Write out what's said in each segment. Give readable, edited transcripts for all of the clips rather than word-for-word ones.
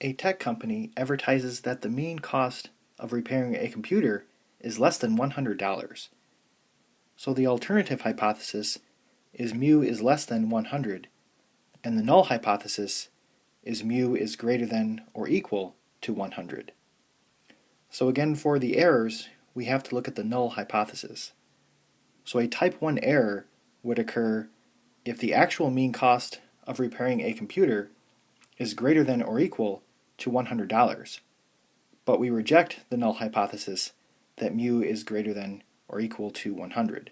A tech company advertises that the mean cost of repairing a computer is less than $100. So the alternative hypothesis is mu is less than 100, and the null hypothesis is mu is greater than or equal to 100. So again, for the errors, we have to look at the null hypothesis. So a type 1 error would occur if the actual mean cost of repairing a computer is greater than or equal to $100, but we reject the null hypothesis that mu is greater than or equal to 100.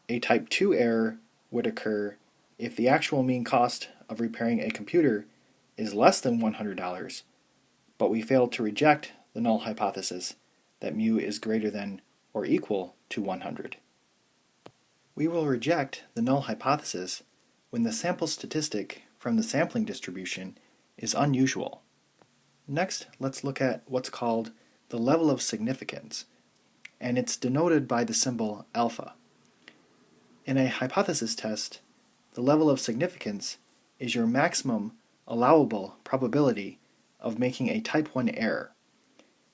A type 2 error would occur if the actual mean cost of repairing a computer is less than $100, but we fail to reject the null hypothesis that mu is greater than or equal to 100. We will reject the null hypothesis when the sample statistic from the sampling distribution is unusual. Next, let's look at what's called the level of significance, and it's denoted by the symbol alpha. In a hypothesis test, the level of significance is your maximum allowable probability of making a type 1 error,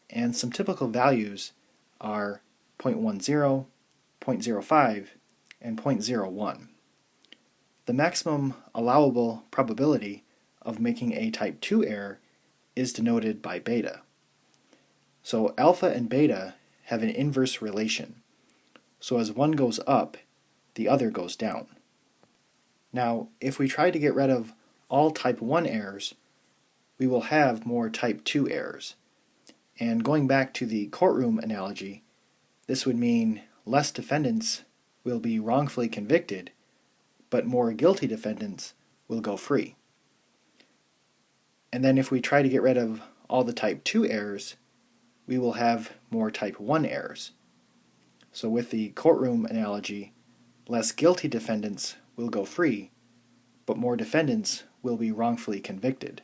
and some typical values are 0.10, 0.05, and 0.01. The maximum allowable probability of making a type 2 error is denoted by beta. So alpha and beta have an inverse relation. So as one goes up, the other goes down. Now, if we try to get rid of all type 1 errors, we will have more type 2 errors. And going back to the courtroom analogy, this would mean less defendants will be wrongfully convicted, but more guilty defendants will go free. And then if we try to get rid of all the type 2 errors, we will have more type 1 errors. So with the courtroom analogy, less guilty defendants will go free, but more defendants will be wrongfully convicted.